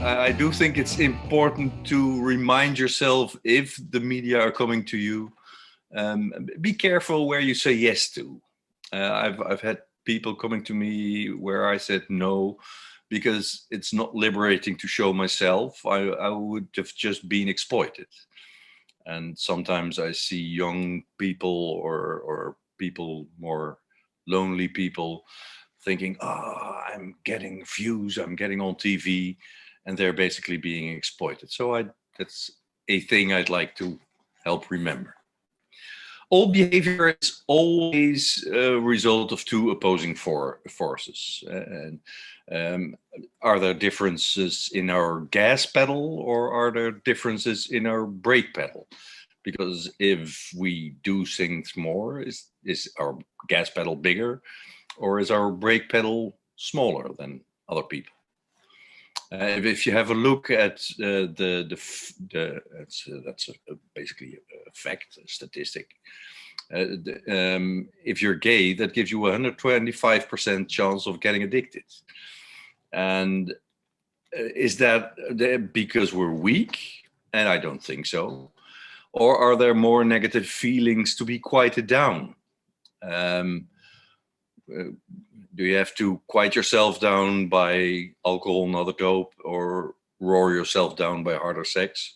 I do think it's important to remind yourself if the media are coming to you. Be careful where you say yes to. I've had people coming to me where I said no because it's not liberating to show myself. I would have just been exploited. And sometimes I see young people or people more lonely people thinking, I'm getting views, I'm getting on TV, and they're basically being exploited. So that's a thing I'd like to help remember. All behavior is always a result of two opposing forces. And are there differences in our gas pedal or are there differences in our brake pedal? Because if we do things more, is our gas pedal bigger or is our brake pedal smaller than other people? If you have a look at that's basically a fact, a statistic. If you're gay, that gives you a 125% chance of getting addicted. And is that because we're weak? And I don't think so. Or are there more negative feelings to be quieted down? Do you have to quiet yourself down by alcohol and other dope, or roar yourself down by harder sex?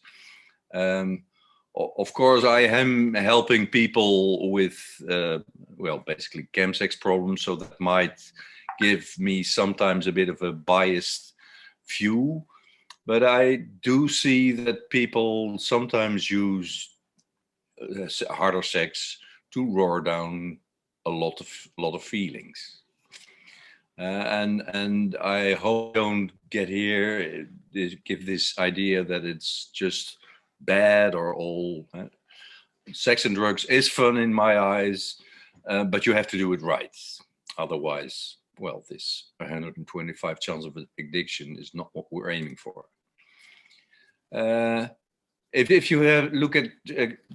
Of course, I am helping people with, basically chemsex problems, so that might give me sometimes a bit of a biased view. But I do see that people sometimes use harder sex to roar down a lot of feelings. And I hope I don't get here give this idea that it's just bad or all. Sex and drugs is fun in my eyes, but you have to do it right. Otherwise, well, this 125 chance of addiction is not what we're aiming for. If you look at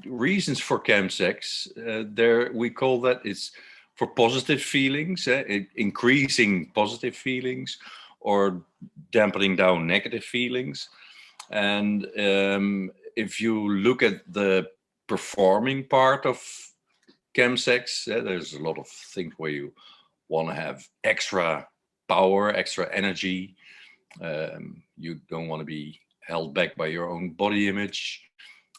reasons for chemsex, there we call that it's for positive feelings, increasing positive feelings, or dampening down negative feelings. And if you look at the performing part of chemsex, there's a lot of things where you want to have extra power, extra energy. You don't want to be held back by your own body image.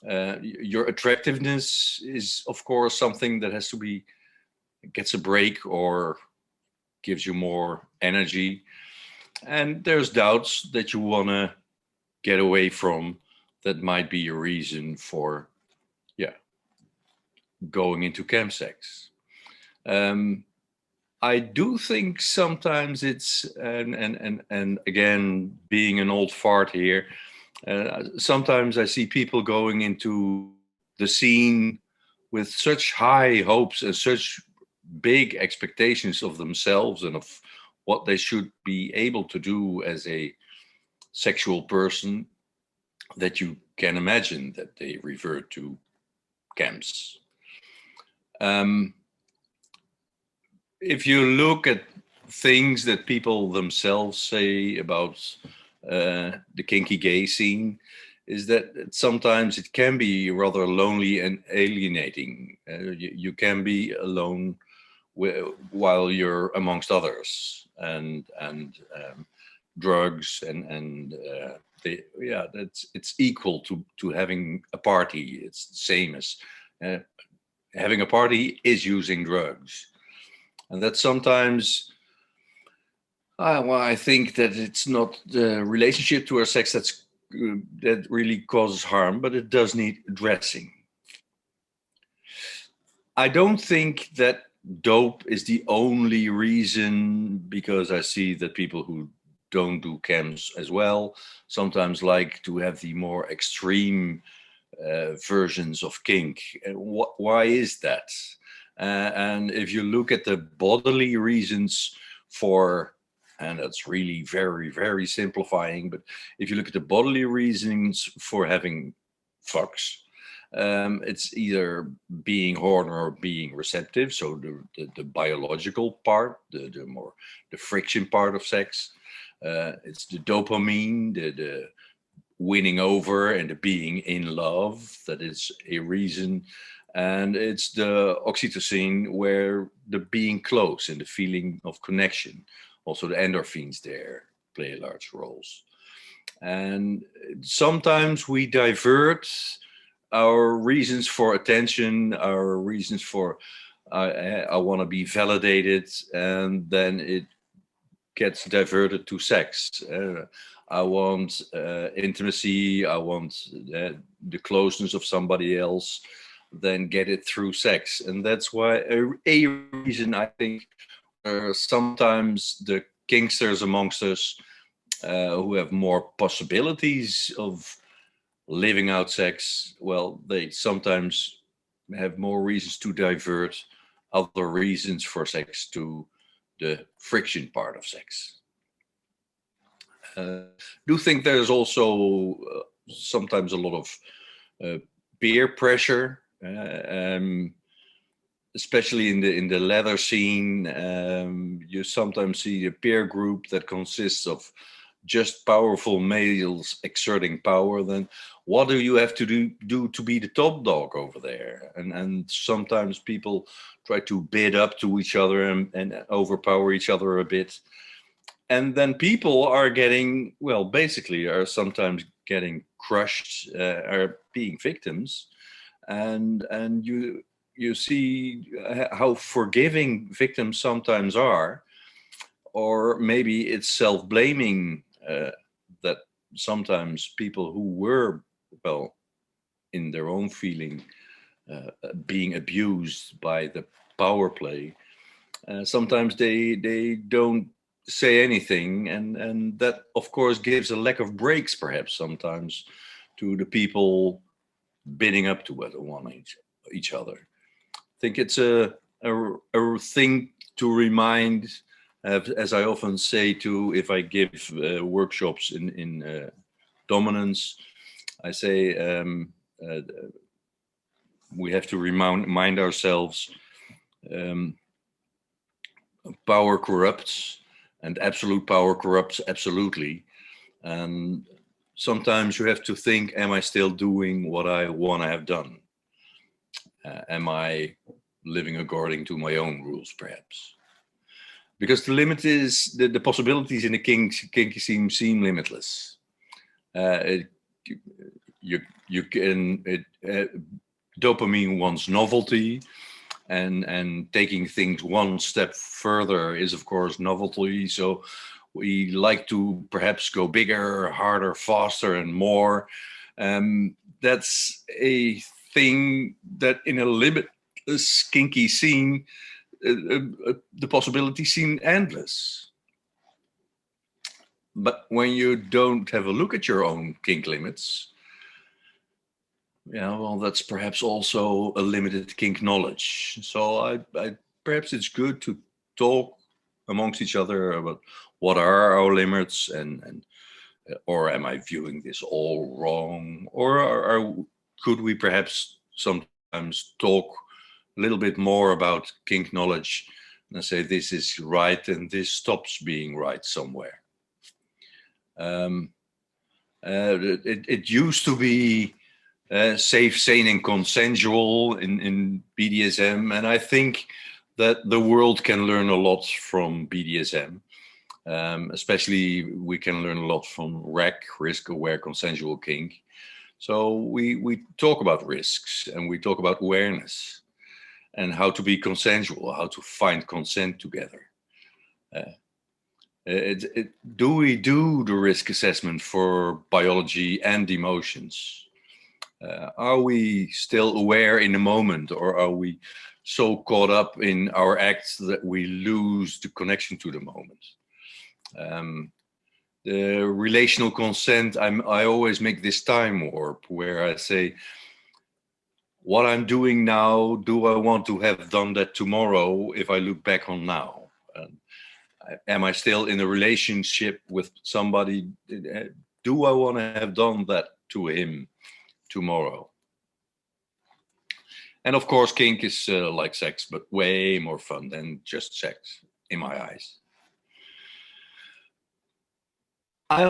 Your attractiveness is, of course, something that has to be gets a break or gives you more energy. And there's doubts that you want to get away from that might be a reason for going into chemsex. I do think sometimes it's and again, being an old fart here, sometimes I see people going into the scene with such high hopes and such big expectations of themselves and of what they should be able to do as a sexual person that you can imagine that they revert to chems. If you look at things that people themselves say about the kinky gay scene, is that sometimes it can be rather lonely and alienating. You can be alone while you're amongst others, and drugs it's equal to having a party. It's the same as having a party is using drugs, and that sometimes. I think that it's not the relationship to our sex that really causes harm, but it does need addressing. I don't think that dope is the only reason, because I see that people who don't do chems as well sometimes like to have the more extreme versions of kink. Why is that? And if you look at the bodily reasons for, and that's really very, very simplifying, but if you look at the bodily reasons for having fucks, it's either being horny or being receptive. So the biological part, the friction part of sex. It's the dopamine, the winning over and the being in love. That is a reason. And it's the oxytocin, where the being close and the feeling of connection. Also, the endorphins there play large roles. And sometimes we divert our reasons for attention, our reasons for I want to be validated, and then it gets diverted to sex. I want intimacy. I want the closeness of somebody else. Then get it through sex, and that's why a reason I think sometimes the kinksters amongst us who have more possibilities of living out sex, well, they sometimes have more reasons to divert other reasons for sex to the friction part of sex. Do think there's also sometimes a lot of peer pressure, especially in the leather scene. You sometimes see a peer group that consists of just powerful males exerting power. Then what do you have to do to be the top dog over there? And sometimes people try to bid up to each other and overpower each other a bit. And then people are getting, well, basically are sometimes getting crushed, are being victims. And you see how forgiving victims sometimes are, or maybe it's self-blaming, that sometimes people who were, well, in their own feeling, being abused by the power play, sometimes they don't say anything, and that of course gives a lack of breaks perhaps sometimes to the people bidding up to one each other. I think it's a thing to remind, as I often say to, if I give workshops in dominance, I say uh, we have to remind ourselves, um, power corrupts, and absolute power corrupts absolutely. And sometimes you have to think, am I still doing what I want to have done? Am I living according to my own rules, perhaps? Because the limit is the possibilities in the kinky seem limitless. It, you can dopamine wants novelty, and taking things one step further is of course novelty. So we like to perhaps go bigger, harder, faster, and more. That's a thing that in a limitless kinky scene, the possibilities seem endless. But when you don't have a look at your own kink limits, yeah, well, that's perhaps also a limited kink knowledge. So I perhaps it's good to talk amongst each other about what are our limits, and or am I viewing this all wrong, or could we perhaps sometimes talk a little bit more about kink knowledge and say this is right and this stops being right somewhere. It used to be safe, sane, and consensual in BDSM. And I think that the world can learn a lot from BDSM. Especially, we can learn a lot from RAC, risk-aware consensual kink. So we talk about risks, and we talk about awareness, and how to be consensual, how to find consent together. Do we do the risk assessment for biology and emotions? Are we still aware in the moment, or are we so caught up in our acts that we lose the connection to the moment? The relational consent, I always make this time warp where I say, what I'm doing now, do I want to have done that tomorrow if I look back on now? Am I still in a relationship with somebody? Do I want to have done that to him tomorrow? And of course, kink is like sex, but way more fun than just sex, in my eyes. I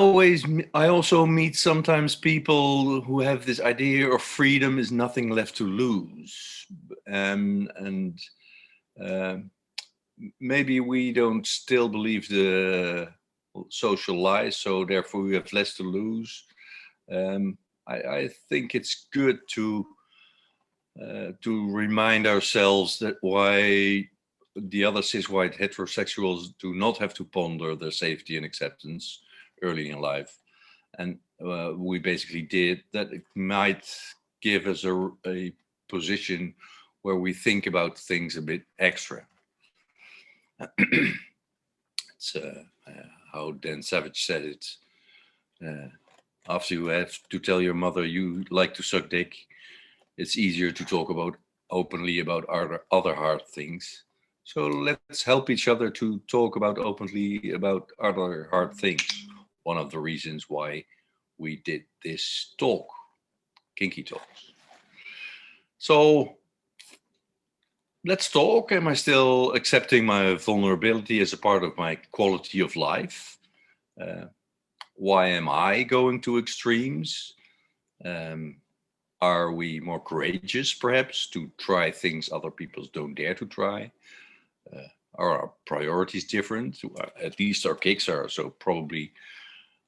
also meet sometimes people who have this idea of freedom is nothing left to lose, and uh, maybe we don't still believe the social lies, so therefore we have less to lose. I think it's good to remind ourselves that why the other cis-white heterosexuals do not have to ponder their safety and acceptance early in life, and we basically did that. It might give us a position where we think about things a bit extra. It's how Dan Savage said it. Uh, After you have to tell your mother you like to suck dick, it's easier to talk about openly about other hard things. So let's help each other to talk about openly about other hard things. One of the reasons why we did this talk, Kinky Talks. So let's talk. Am I still accepting my vulnerability as a part of my quality of life? Uh, why am I going to extremes? Um, are we more courageous, perhaps, to try things other people don't dare to try? Uh, are our priorities different? At least our kicks are, so probably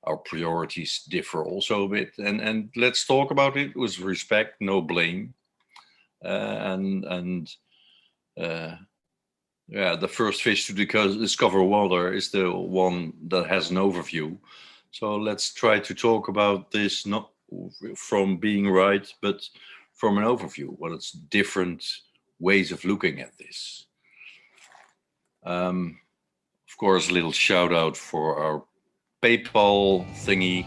our priorities differ also a bit. And let's talk about it with respect, no blame. And uh, yeah, the first fish to discover water is the one that has an overview. So let's try to talk about this not from being right, but from an overview. What it's different ways of looking at this. Of course, a little shout out for our PayPal thingy.